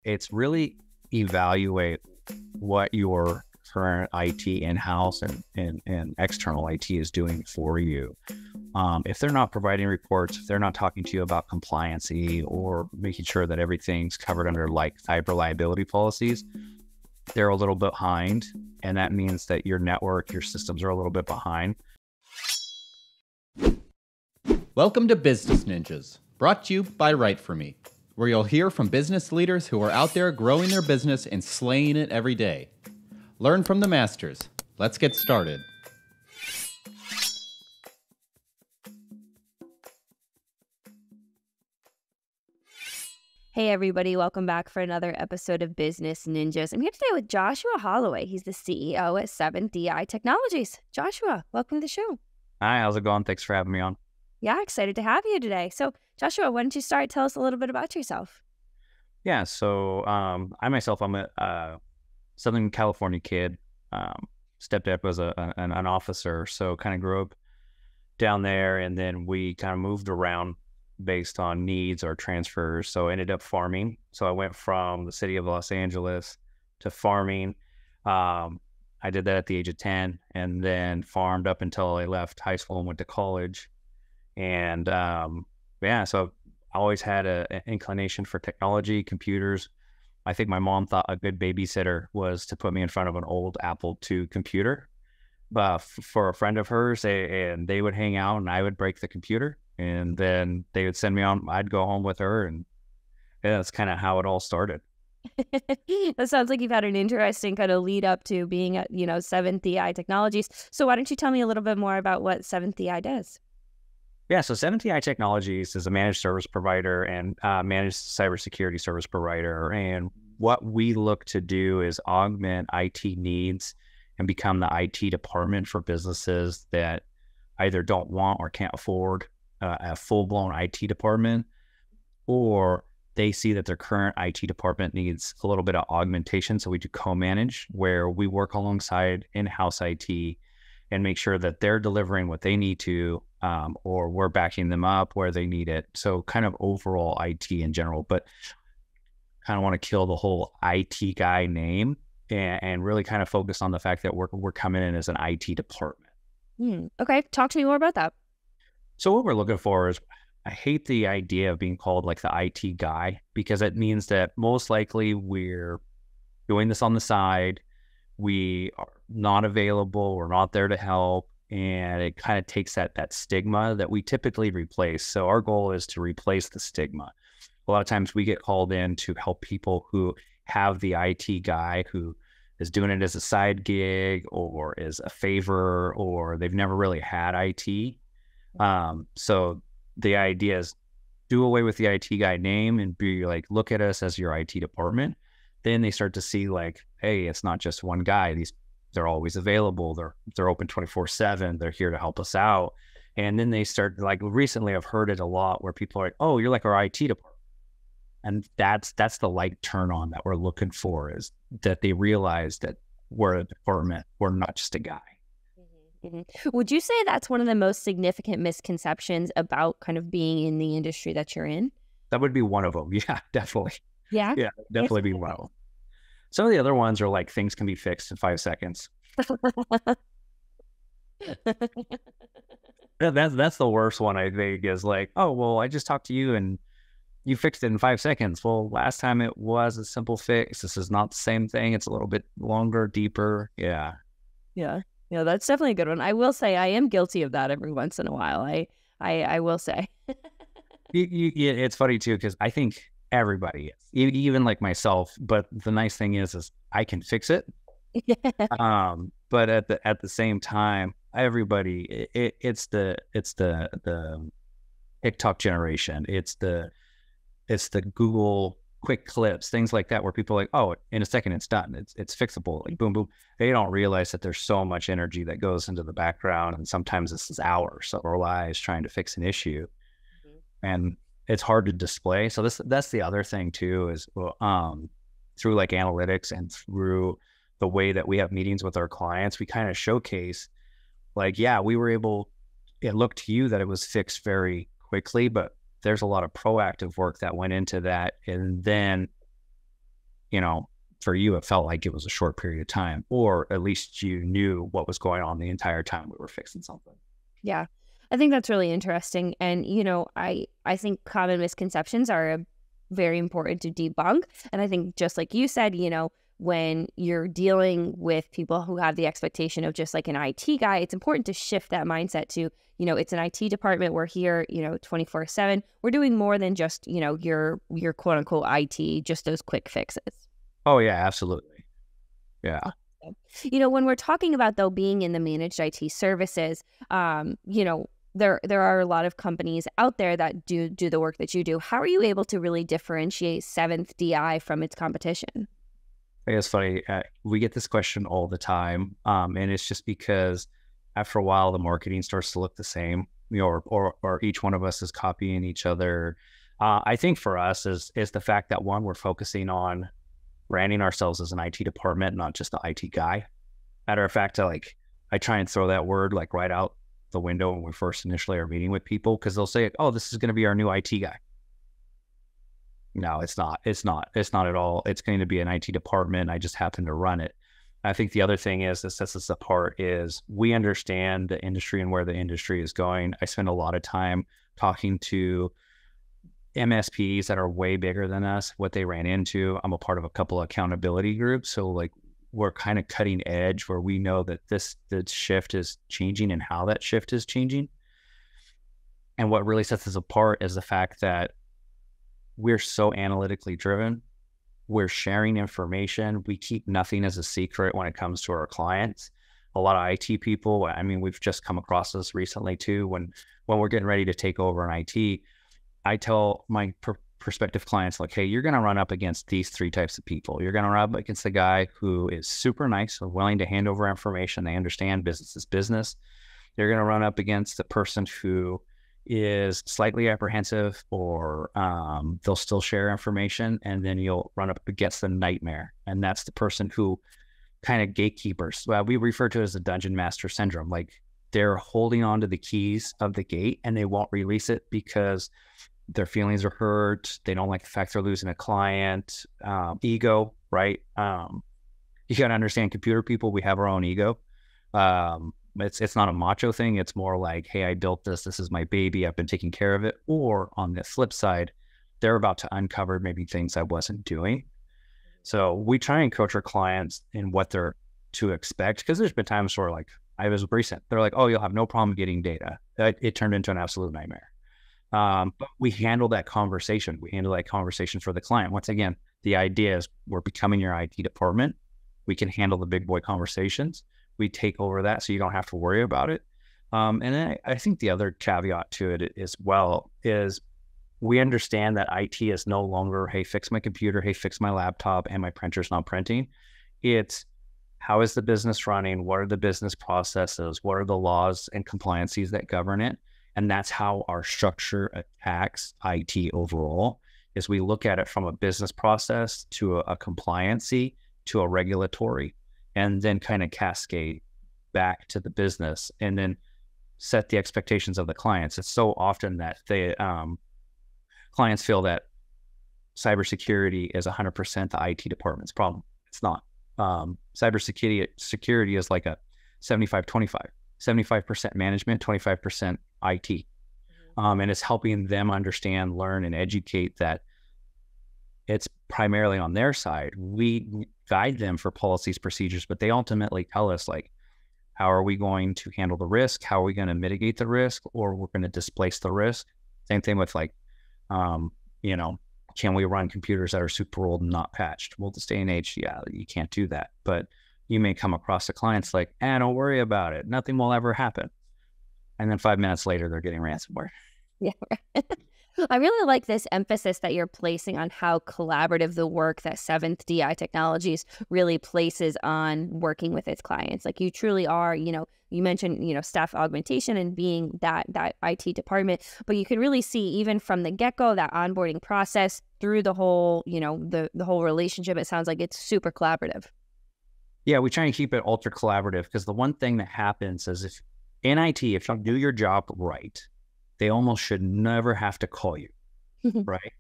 it's really evaluate what your current IT in-house and external IT is doing for you. If they're not providing reports, if they're not talking to you about compliancy or making sure that everything's covered under like cyber liability policies, they're a little bit behind. And that means that your network, your systems are a little bit behind. Welcome to Business Ninjas, brought to you by WriteForMe, where you'll hear from business leaders who are out there growing their business and slaying it every day. Learn from the masters. Let's get started. Hey everybody, welcome back for another episode of Business Ninjas. I'm here today with Joshua Holloway. He's the CEO at 7th DI Technologies. Joshua, welcome to the show. Hi, how's it going? Thanks for having me on. Yeah, excited to have you today. So Joshua, why don't you start? Tell us a little bit about yourself. Yeah, so I myself, I'm a Southern California kid. Stepped up as an officer, so kind of grew up down there, and then we kind of moved around based on needs or transfers. So I ended up farming. So I went from the city of Los Angeles to farming. I did that at the age of 10, and then farmed up until I left high school and went to college. And so I always had an inclination for technology, computers. I think my mom thought a good babysitter was to put me in front of an old Apple II computer. But for a friend of hers, they would hang out and I would break the computer. And then they would send me on, I'd go home with her. And that's kind of how it all started. That sounds like you've had an interesting kind of lead up to being at, 7th DI Technologies. So why don't you tell me a little bit more about what 7th DI does? Yeah, so 7th DI Technologies is a managed service provider and managed cybersecurity service provider. And what we look to do is augment IT needs and become the IT department for businesses that either don't want or can't afford a full-blown IT department, or they see that their current IT department needs a little bit of augmentation. So we do co-manage, where we work alongside in-house IT and make sure that they're delivering what they need to, or we're backing them up where they need it. So kind of overall IT in general, but kind of want to kill the whole IT guy name and really kind of focus on the fact that we're coming in as an IT department. Okay, talk to me more about that. So what we're looking for is, I hate the idea of being called like the IT guy, because it means that most likely we're doing this on the side. We are not available. We're not there to help. And it kind of takes that stigma that we typically replace. So our goal is to replace the stigma. A lot of times we get called in to help people who have the IT guy who is doing it as a side gig or as a favor, or they've never really had IT. So the idea is do away with the IT guy name and be like, look at us as your IT department. Then they start to see like, hey, it's not just one guy. They're always available. They're open 24/7. They're here to help us out. And then they start, like, recently I've heard it a lot where people are like, oh, you're like our IT department. And that's the light turn on that we're looking for, is that they realize that we're a department. We're not just a guy. Mm-hmm. Would you say that's one of the most significant misconceptions about kind of being in the industry that you're in? That would be one of them. Yeah, definitely. Yeah? Yeah, definitely be one of them. Some of the other ones are like, things can be fixed in 5 seconds. That's the worst one, I think, is like, oh, well, I just talked to you and you fixed it in 5 seconds. Well, last time it was a simple fix. This is not the same thing. It's a little bit longer, deeper. Yeah. Yeah, that's definitely a good one. I will say I am guilty of that every once in a while. I will say. It's funny too, because I think everybody is, even like myself. But the nice thing is I can fix it. Yeah. But at the same time, everybody, it's the TikTok generation. It's the Google quick clips, things like that, where people are like, oh, in a second it's done. It's fixable. Like boom, boom. They don't realize that there's so much energy that goes into the background, and sometimes this is hours of our lives trying to fix an issue, and it's hard to display. So that's the other thing too, is through like analytics and through the way that we have meetings with our clients, we kind of showcase like, yeah, it looked to you that it was fixed very quickly, but there's a lot of proactive work that went into that. And then for you, it felt like it was a short period of time, or at least you knew what was going on the entire time we were fixing something. Yeah, I think that's really interesting. And, I think common misconceptions are very important to debunk. And I think just like you said, when you're dealing with people who have the expectation of just like an IT guy, it's important to shift that mindset to, it's an IT department. We're here, 24/7. We're doing more than just, your quote unquote IT, just those quick fixes. Oh yeah, absolutely. Yeah. When we're talking about, though, being in the managed IT services, there are a lot of companies out there that do the work that you do. How are you able to really differentiate 7th DI from its competition? I think it's funny. We get this question all the time. And it's just because after a while, the marketing starts to look the same, or each one of us is copying each other. I think for us is the fact that, one, we're focusing on branding ourselves as an IT department, not just the IT guy. Matter of fact, I try and throw that word right out the window when we first initially are meeting with people, because they'll say, "Oh, this is going to be our new IT guy." No, it's not. It's not at all. It's going to be an IT department. I just happen to run it. I think the other thing that sets us apart is we understand the industry and where the industry is going. I spend a lot of time talking to MSPs that are way bigger than us, what they ran into. I'm a part of a couple of accountability groups. So we're kind of cutting edge, where we know that the shift is changing and how that shift is changing. And what really sets us apart is the fact that we're so analytically driven. We're sharing information. We keep nothing as a secret when it comes to our clients. A lot of IT people, we've just come across this recently too. When we're getting ready to take over an IT, I tell my prospective clients, hey, you're going to run up against these 3 types of people. You're going to run up against the guy who is super nice or willing to hand over information. They understand business is business. You're going to run up against the person who is slightly apprehensive, or they'll still share information. And then you'll run up against the nightmare. And that's the person who kind of gatekeepers. Well, we refer to it as the dungeon master syndrome. They're holding on to the keys of the gate and they won't release it because their feelings are hurt. They don't like the fact they're losing a client. Ego, right? You got to understand, computer people, we have our own ego. It's not a macho thing. It's more like, hey, I built this. This is my baby. I've been taking care of it. Or on the flip side, they're about to uncover maybe things I wasn't doing. So we try and coach our clients in what they're to expect, because there's been times where I was recent. They're like, "Oh, you'll have no problem getting data." It turned into an absolute nightmare. But we handle that conversation. We handle that conversation for the client. Once again, the idea is we're becoming your IT department. We can handle the big boy conversations. We take over that so you don't have to worry about it. And then I think the other caveat to it as well is we understand that IT is no longer, hey, fix my computer, hey, fix my laptop, and my printer's not printing. It's how is the business running? What are the business processes? What are the laws and compliances that govern it? And that's how our structure attacks IT overall, is we look at it from a business process to a compliancy to a regulatory, and then kind of cascade back to the business, and then set the expectations of the clients. It's so often that they clients feel that cybersecurity is 100% the IT department's problem. It's not. Cybersecurity is like a 75-25, 75% management, 25% IT. And it's helping them understand, learn, and educate that it's primarily on their side. We guide them for policies, procedures, but they ultimately tell us, how are we going to handle the risk? How are we going to mitigate the risk? Or we're going to displace the risk. Same thing with can we run computers that are super old and not patched? Well, this day and age, yeah, you can't do that. But you may come across the clients don't worry about it. Nothing will ever happen. And then 5 minutes later, they're getting ransomware. Yeah. I really like this emphasis that you're placing on how collaborative the work that 7th DI Technologies really places on working with its clients. You truly are, you mentioned, staff augmentation and being that IT department, but you can really see even from the get-go, that onboarding process through the whole, the whole relationship. It sounds like it's super collaborative. Yeah, we try and keep it ultra collaborative, because the one thing that happens is if you do your job right, they almost should never have to call you, right?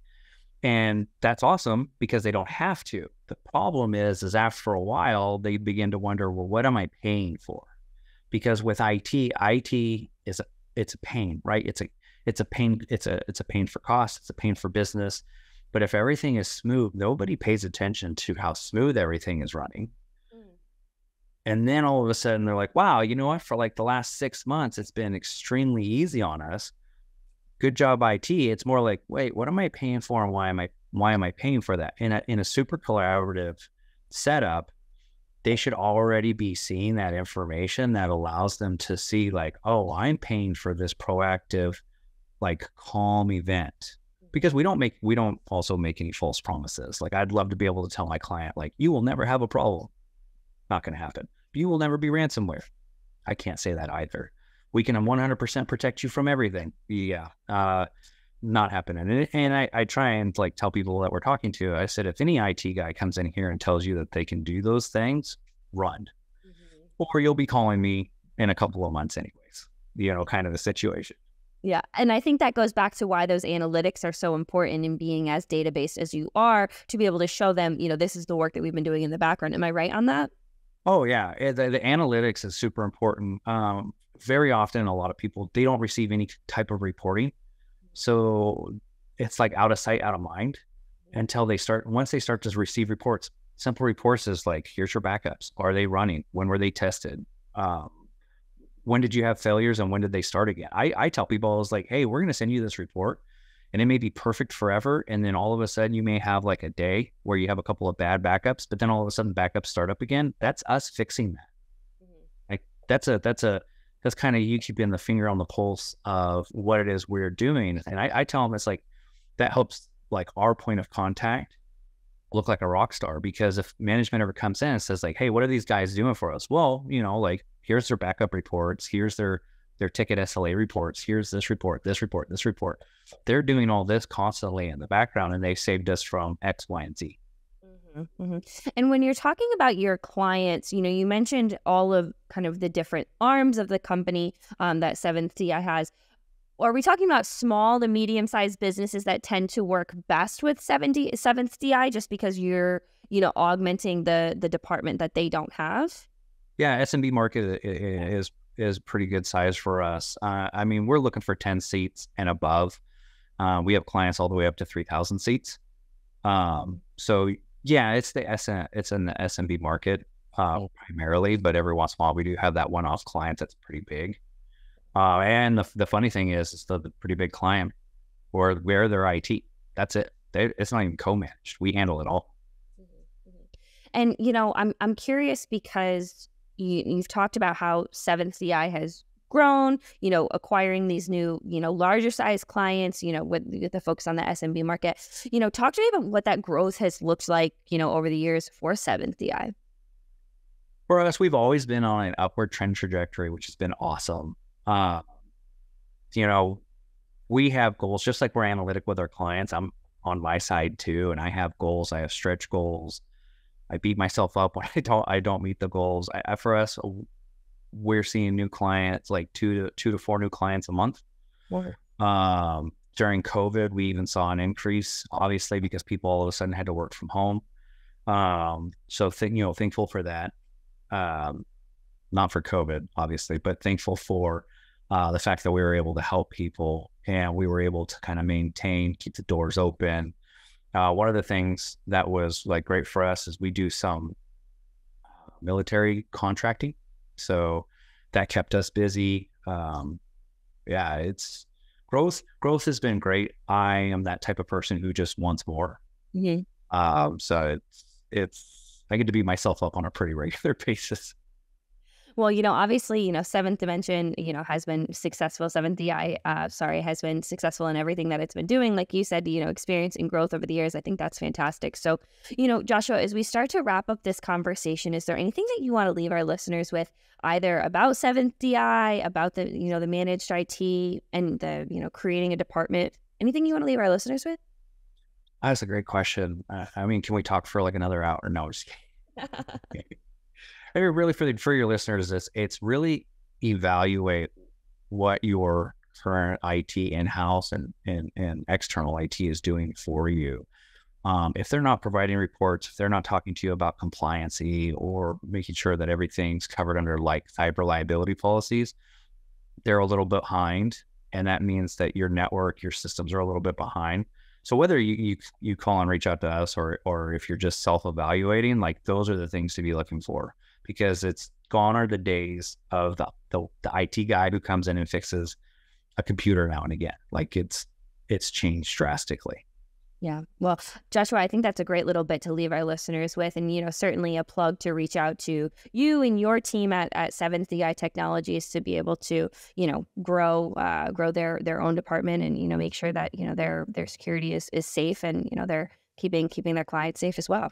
And that's awesome because they don't have to. The problem is after a while, they begin to wonder, well, what am I paying for? Because with IT it's a pain, right? It's a pain. It's a pain for cost. It's a pain for business. But if everything is smooth, nobody pays attention to how smooth everything is running. And then all of a sudden they're like, wow, you know what? For like the last 6 months, it's been extremely easy on us. Good job, IT. It's more like, wait, what am I paying for, and why am I paying for that? In a super collaborative setup, they should already be seeing that information that allows them to see like, oh, I'm paying for this proactive, like calm event. Because we don't also make any false promises. Like, I'd love to be able to tell my client, like, you will never have a problem. Not going to happen. You will never be ransomware. I can't say that either. We can 100% protect you from everything. Yeah. Not happening. And I try and like tell people that we're talking to, I said, if any IT guy comes in here and tells you that they can do those things, run. Or you'll be calling me in a couple of months anyways, kind of the situation. Yeah. And I think that goes back to why those analytics are so important in being as database as you are, to be able to show them, this is the work that we've been doing in the background. Am I right on that? Oh, yeah. The analytics is super important. Very often, a lot of people, they don't receive any type of reporting. So it's like out of sight, out of mind until once they start to receive reports. Simple reports is like, here's your backups. Are they running? When were they tested? When did you have failures, and when did they start again? I tell people, I was like, hey, we're going to send you this report, and it may be perfect forever. And then all of a sudden you may have like a day where you have a couple of bad backups, but then all of a sudden backups start up again. That's us fixing that. Like that's kind of you keeping the finger on the pulse of what it is we're doing. And I tell them, it's like, that helps like our point of contact look like a rock star, because if management ever comes in and says like, hey, what are these guys doing for us? Well, like, here's their backup reports. Here's their ticket SLA reports. Here's this report, this report, this report. They're doing all this constantly in the background, and they saved us from X, Y, and Z. And when you're talking about your clients, you mentioned all of kind of the different arms of the company that 7th DI has. Are we talking about small to medium-sized businesses that tend to work best with 7th DI just because you're, augmenting the department that they don't have? Yeah, SMB market is pretty good size for us. I mean, we're looking for 10 seats and above. We have clients all the way up to 3,000 seats. So yeah, it's in the SMB market primarily, but every once in a while we do have that one-off client that's pretty big. And the funny thing is, it's the pretty big client where their IT. That's it. It's not even co-managed. We handle it all. And I'm curious because you've talked about how 7th DI has grown, acquiring these new, larger size clients, with the focus on the SMB market. Talk to me about what that growth has looked like, over the years for 7th DI. For us, we've always been on an upward trend trajectory, which has been awesome. We have goals, just like we're analytic with our clients. I'm on my side too, and I have goals. I have stretch goals. I beat myself up when I don't meet the goals. For us, we're seeing new clients, like two to four new clients a month. During COVID, we even saw an increase, obviously, because people all of a sudden had to work from home. So thankful for that. Not for COVID, obviously, but thankful for the fact that we were able to help people, and we were able to kind of keep the doors open. One of the things that was like great for us is we do some military contracting. So that kept us busy. It's growth has been great. I am that type of person who just wants more. So I get to beat myself up on a pretty regular basis. Well, obviously, 7th Dimension, has been successful. 7th DI, has been successful in everything that it's been doing. Like you said, experiencing growth over the years. I think that's fantastic. So, Joshua, as we start to wrap up this conversation, is there anything that you want to leave our listeners with, either about 7th DI, about the, the managed IT and the, creating a department? Anything you want to leave our listeners with? That's a great question. I mean, can we talk for like another hour? No, just kidding. I mean, really, for your listeners, it's really evaluate what your current IT in-house and external IT is doing for you. If they're not providing reports, if they're not talking to you about compliancy or making sure that everything's covered under like cyber liability policies, they're a little bit behind. And that means that your network, your systems are a little bit behind. So whether you call and reach out to us or if you're just self-evaluating, like those are the things to be looking for, because it's gone are the days of the IT guy who comes in and fixes a computer now and again. Like it's changed drastically. Yeah. Well, Joshua, I think that's a great little bit to leave our listeners with. And, certainly a plug to reach out to you and your team at 7th DI Technologies to be able to, grow their own department and, make sure that, their security is safe and, they're keeping their clients safe as well.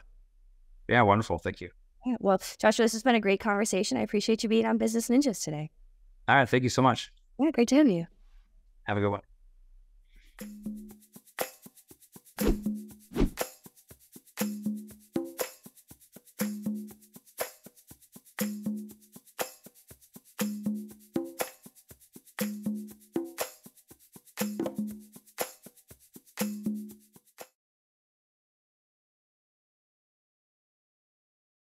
Yeah. Wonderful. Thank you. Yeah. Well, Joshua, this has been a great conversation. I appreciate you being on Business Ninjas today. All right. Thank you so much. Yeah. Great to have you. Have a good one.